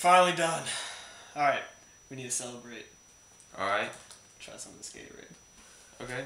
finally done. Alright, we need to celebrate. Alright. Try some of this Gatorade. Okay.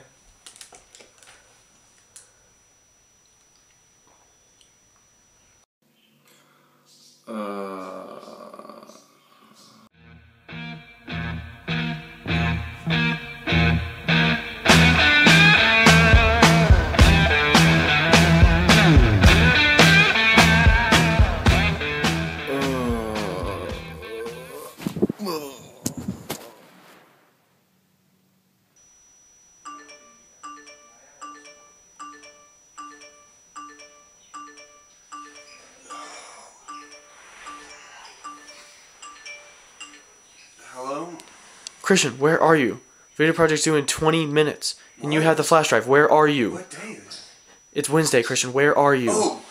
Hello? Christian, where are you? Video project's due in 20 minutes, and you have the flash drive. Where are you? What day is it? It's Wednesday, Christian. Where are you? Oh!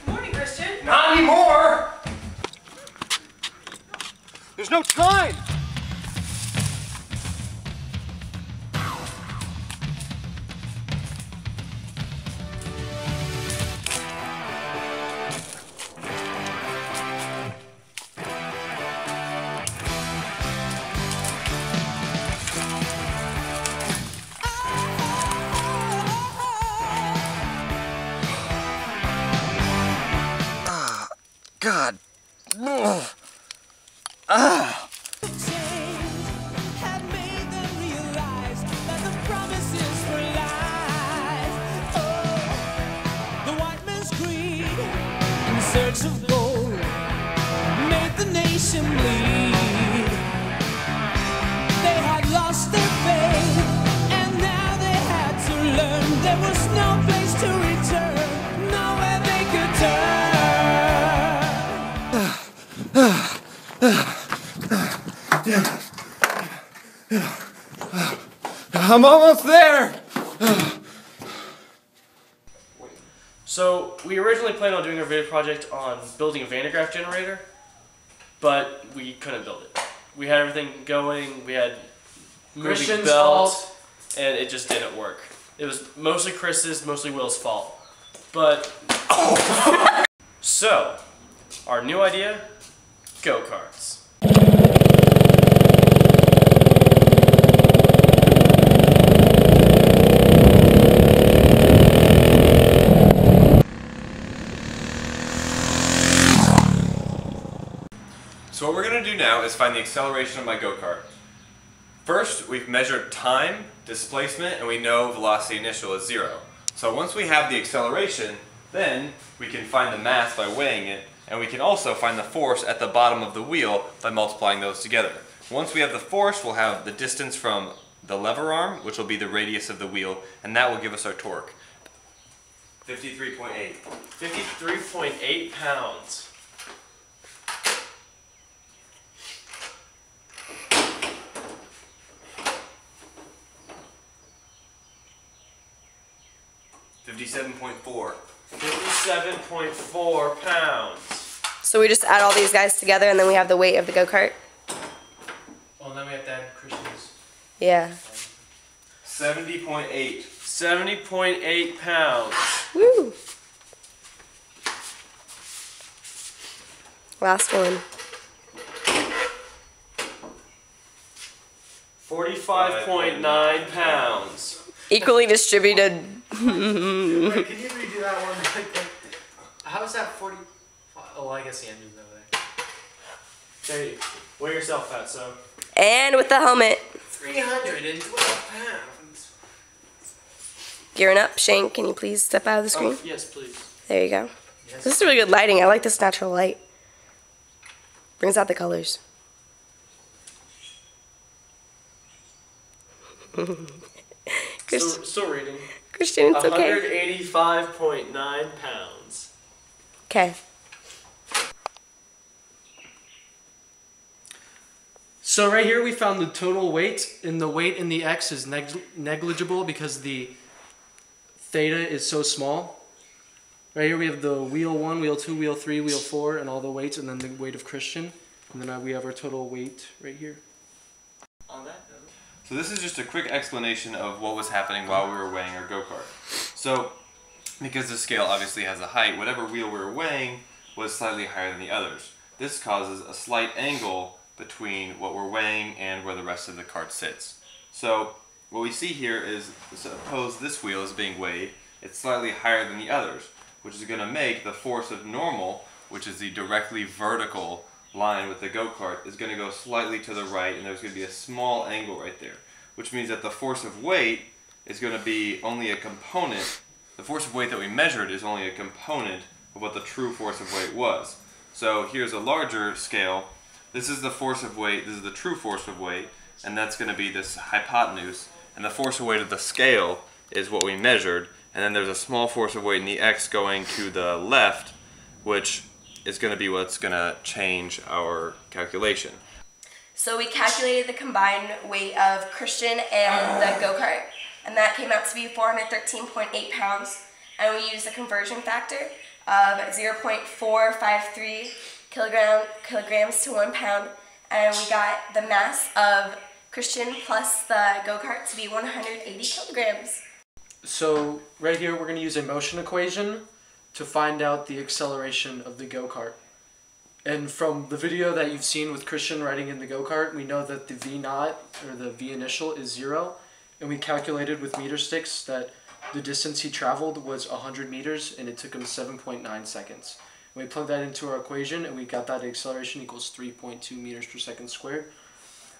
Good morning, Christian. Not anymore! There's no time! God. Ugh. Ah. Search of gold made the nation bleed. They had lost their faith, and now they had to learn there was no place to return, nowhere they could turn. I'm almost there! So, we originally planned on doing our video project on building a Van de Graaff generator, but we couldn't build it. We had everything going, we had moving belts, and it just didn't work. It was mostly Chris's, mostly Will's fault. But, so, our new idea, go-karts. So what we're going to do now is find the acceleration of my go-kart. First, we've measured time, displacement, and we know velocity initial is 0. So once we have the acceleration, then we can find the mass by weighing it, and we can also find the force at the bottom of the wheel by multiplying those together. Once we have the force, we'll have the distance from the lever arm, which will be the radius of the wheel, and that will give us our torque. 53.8. 53.8 pounds. $57.4. 57.4 pounds. So we just add all these guys together, and then we have the weight of the go-kart? Well, then we have to add Christian's. Yeah. 70.8. 70.8 pounds. Woo! Last one. 45.9 pounds. Equally distributed. Wait, can you redo that one? How is that 40? Oh, well, I guess the engine's over there. There you weigh yourself out, so. And with the helmet. 312 pounds. Gearing up. Shane, can you please step out of the screen? Oh, yes, please. There you go. Yes. This is really good lighting. I like this natural light. Brings out the colors. Still reading. Christian, it's okay. 185.9 pounds. Okay. So right here we found the total weight, and the weight in the X is negligible because the theta is so small. Right here we have the wheel 1, wheel 2, wheel 3, wheel 4, and all the weights, and then the weight of Christian. And then we have our total weight right here. On that note. So this is just a quick explanation of what was happening while we were weighing our go-kart. So because the scale obviously has a height, whatever wheel we were weighing was slightly higher than the others. This causes a slight angle between what we're weighing and where the rest of the cart sits. So what we see here is, suppose this wheel is being weighed, it's slightly higher than the others, which is going to make the force of normal, which is the directly vertical line with the go-kart, is going to go slightly to the right, and there's going to be a small angle right there, which means that the force of weight is going to be only a component. The force of weight that we measured is only a component of what the true force of weight was. So here's a larger scale. This is the force of weight, this is the true force of weight, and that's going to be this hypotenuse, and the force of weight of the scale is what we measured, and then there's a small force of weight in the x going to the left, which is going to be what's going to change our calculation. So we calculated the combined weight of Christian and the go-kart, and that came out to be 413.8 pounds, and we used a conversion factor of 0.453 kilograms to 1 pound, and we got the mass of Christian plus the go-kart to be 180 kilograms. So right here we're going to use a motion equation to find out the acceleration of the go-kart. And from the video that you've seen with Christian riding in the go-kart, we know that the V naught, or the V initial, is 0, and we calculated with meter sticks that the distance he traveled was 100 meters, and it took him 7.9 seconds. We plugged that into our equation, and we got that acceleration equals 3.2 meters per second squared.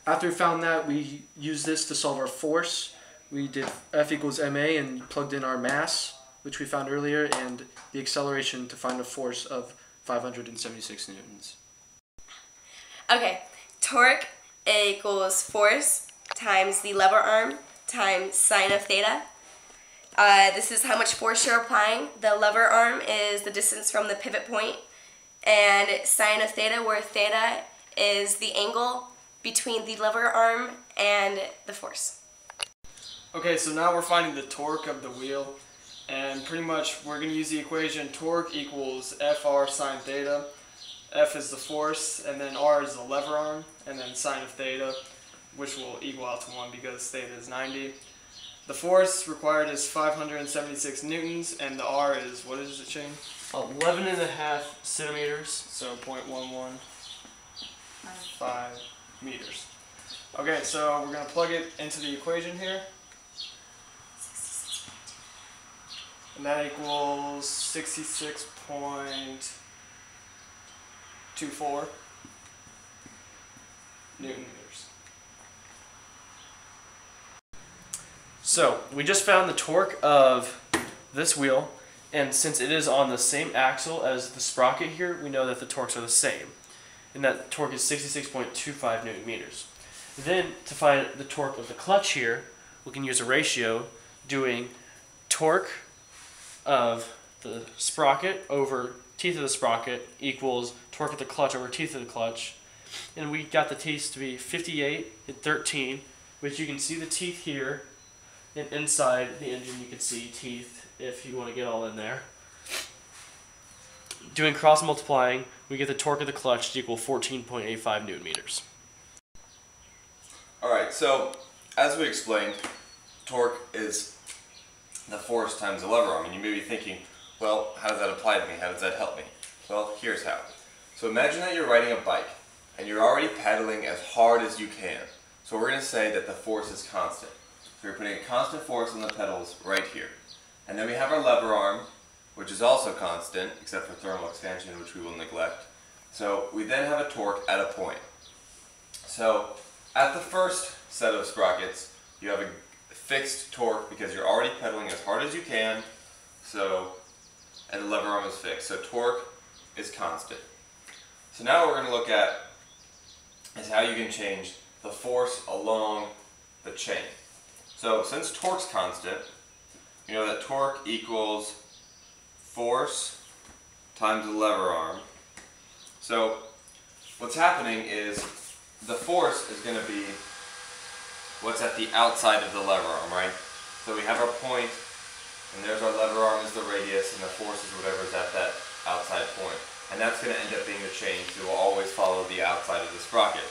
After we found that, we used this to solve our force. We did F equals ma and plugged in our mass, which we found earlier, and the acceleration to find a force of 576 newtons. Okay, torque equals force times the lever arm times sine of theta. This is how much force you're applying. The lever arm is the distance from the pivot point, and sine of theta, where theta is the angle between the lever arm and the force. Okay, so now we're finding the torque of the wheel, and pretty much we're going to use the equation torque equals Fr sine theta. F is the force, and then R is the lever arm, and then sine of theta, which will equal out to 1 because theta is 90. The force required is 576 newtons, and the R is, what is it, Shane? 11.5 centimeters, so 0.1115 meters. Okay, so we're going to plug it into the equation here. And that equals 66.24 Newton meters. So we just found the torque of this wheel, and since it is on the same axle as the sprocket here, we know that the torques are the same. And that torque is 66.25 Newton meters. Then to find the torque of the clutch here, we can use a ratio doing torque of the sprocket over teeth of the sprocket equals torque of the clutch over teeth of the clutch, and we got the teeth to be 58 and 13, which you can see the teeth here, and inside the engine you can see teeth if you want to get all in there. Doing cross multiplying, we get the torque of the clutch to equal 14.85 Newton meters. Alright, so as we explained, torque is the force times the lever arm, and you may be thinking, well, how does that apply to me? How does that help me? Well, here's how. So imagine that you're riding a bike, and you're already pedaling as hard as you can. So we're going to say that the force is constant. So we're putting a constant force on the pedals right here. And then we have our lever arm, which is also constant, except for thermal expansion, which we will neglect. So we then have a torque at a point. So at the first set of sprockets, you have a fixed torque because you're already pedaling as hard as you can, and the lever arm is fixed. So torque is constant. So now what we're going to look at is how you can change the force along the chain. So since torque's constant, you know that torque equals force times the lever arm. So what's happening is the force is going to be what's at the outside of the lever arm, right? So we have our point, and there's our lever arm is the radius, and the force is whatever's at that outside point. And that's going to end up being the change, so we'll always follow the outside of the sprocket.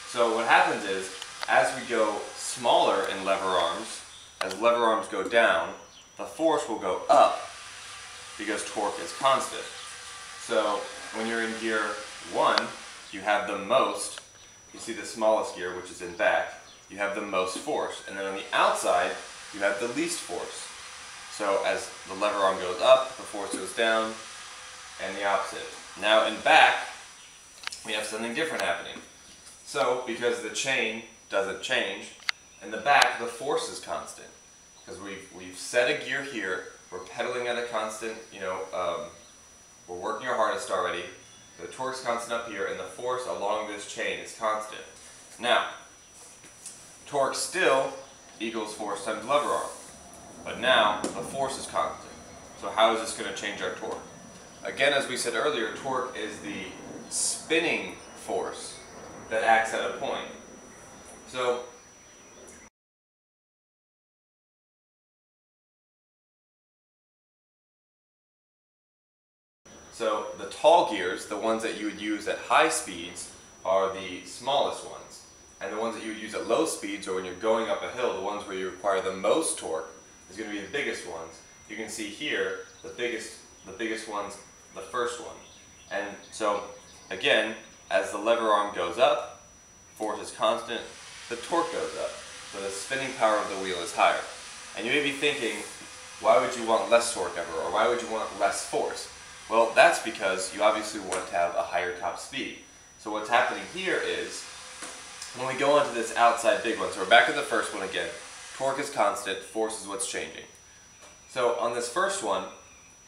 So what happens is, as we go smaller in lever arms, as lever arms go down, the force will go up, because torque is constant. So when you're in gear 1, you have the most, you see the smallest gear, which is in back, you have the most force. And then on the outside, you have the least force. So as the lever arm goes up, the force goes down, and the opposite. Now in back, we have something different happening. So because the chain doesn't change, in the back the force is constant. Because we've set a gear here, we're pedaling at a constant, we're working our hardest already. The torque's constant up here, and the force along this chain is constant. Now, torque still equals force times lever arm. But now, the force is constant. So how is this going to change our torque? Again, as we said earlier, torque is the spinning force that acts at a point. So the tall gears, the ones that you would use at high speeds, are the smallest ones. And the ones that you would use at low speeds, or when you're going up a hill, the ones where you require the most torque, is going to be the biggest ones. You can see here, the biggest one's the first one. And so, again, as the lever arm goes up, force is constant, the torque goes up. So the spinning power of the wheel is higher. And you may be thinking, why would you want less torque ever, or why would you want less force? Well, that's because you obviously want to have a higher top speed. So what's happening here is, when we go onto this outside big one, so we're back to the first one again, torque is constant, force is what's changing. So on this first one,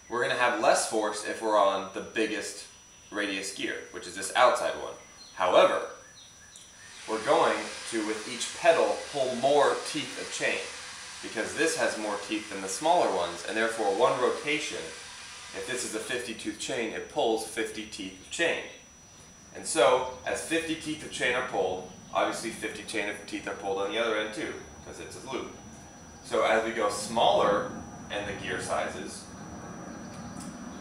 we're going to have less force if we're on the biggest radius gear, which is this outside one. However, we're going to, with each pedal, pull more teeth of chain, because this has more teeth than the smaller ones, and therefore one rotation, if this is a 50-tooth chain, it pulls 50 teeth of chain. And so, as 50 teeth of chain are pulled, obviously 50 teeth are pulled on the other end too, because it's a loop. So as we go smaller in the gear sizes,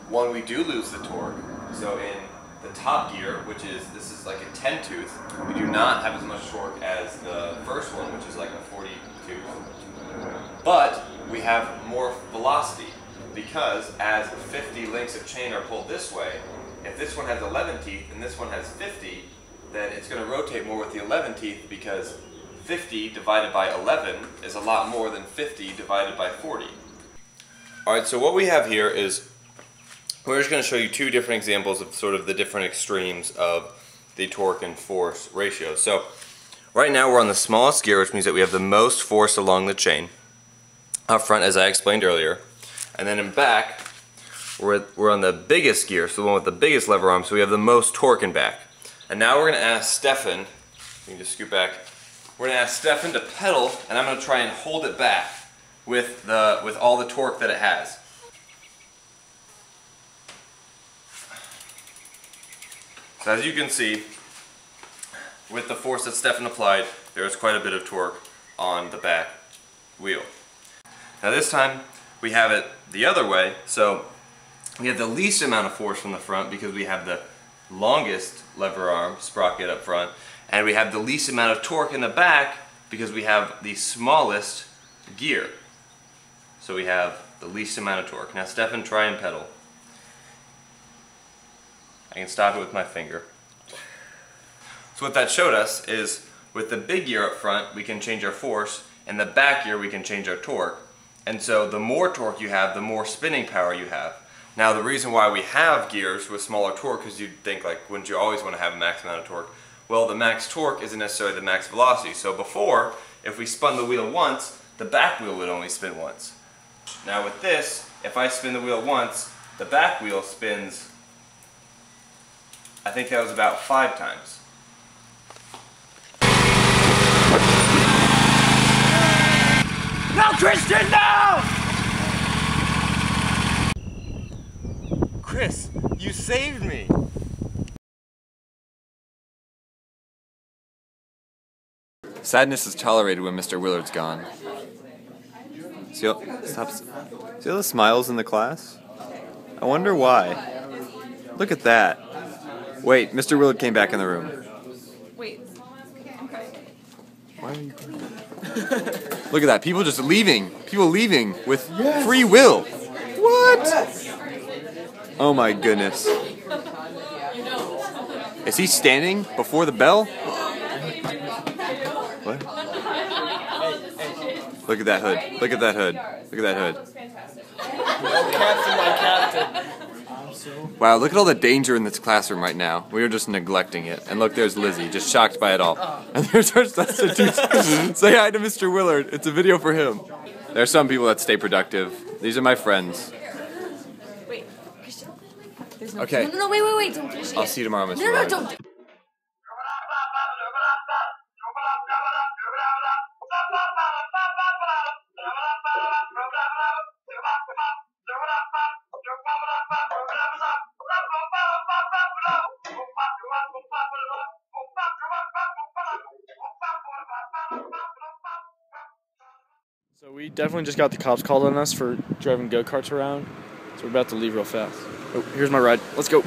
one, we do lose the torque. So in the top gear, which is, this is like a 10-tooth, we do not have as much torque as the first one, which is like a 40-tooth. But we have more velocity, because as 50 links of chain are pulled this way, if this one has 11 teeth and this one has 50, then it's going to rotate more with the 11 teeth, because 50 divided by 11 is a lot more than 50 divided by 40. Alright, so what we have here is, we're just going to show you two different examples of sort of the different extremes of the torque and force ratio. So right now we're on the smallest gear, which means that we have the most force along the chain. Up front, as I explained earlier. And then in back, we're on the biggest gear, so the one with the biggest lever arm, so we have the most torque in back. And now we're going to ask Stefan, you can just scoot back, we're going to ask Stefan to pedal, and I'm going to try and hold it back with all the torque that it has. So as you can see, with the force that Stefan applied, there is quite a bit of torque on the back wheel. Now this time, we have it the other way, so we have the least amount of force from the front because we have the longest lever arm sprocket up front, and we have the least amount of torque in the back because we have the smallest gear. So we have the least amount of torque. Now Stefan, try and pedal. I can stop it with my finger. So what that showed us is, with the big gear up front, we can change our force, and the back gear we can change our torque. And so the more torque you have, the more spinning power you have. Now the reason why we have gears with smaller torque, because you'd think, like, wouldn't you always want to have a max amount of torque? Well, the max torque isn't necessarily the max velocity. So before, if we spun the wheel once, the back wheel would only spin once. Now with this, if I spin the wheel once, the back wheel spins, I think that was about 5 times. No, Christian, no! Chris, you saved me! Sadness is tolerated when Mr. Willard's gone. See all the smiles in the class? I wonder why. Look at that. Wait, Mr. Willard came back in the room. Wait, I'm crying. Why are you crying? Look at that, people just leaving. People leaving with free will. What? Oh my goodness. Is he standing before the bell? What? Look at that hood. Look at that hood. Look at that hood. Captain, my captain. Wow, look at all the danger in this classroom right now. We are just neglecting it. And look, there's Lizzie, just shocked by it all. And there's our substitute. Say hi to Mr. Willard. It's a video for him. There are some people that stay productive. These are my friends. Wait, Christian. There's no. Okay. No, wait. Don't finish it I'll yet. see you tomorrow, Mr. No, Willard. don't. So we definitely just got the cops called on us for driving go-karts around. So we're about to leave real fast. Oh, here's my ride. Let's go.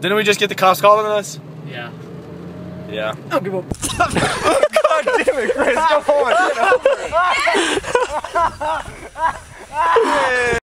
Didn't we just get the cops called on us? Yeah. Yeah. God damn it, Chris, go on.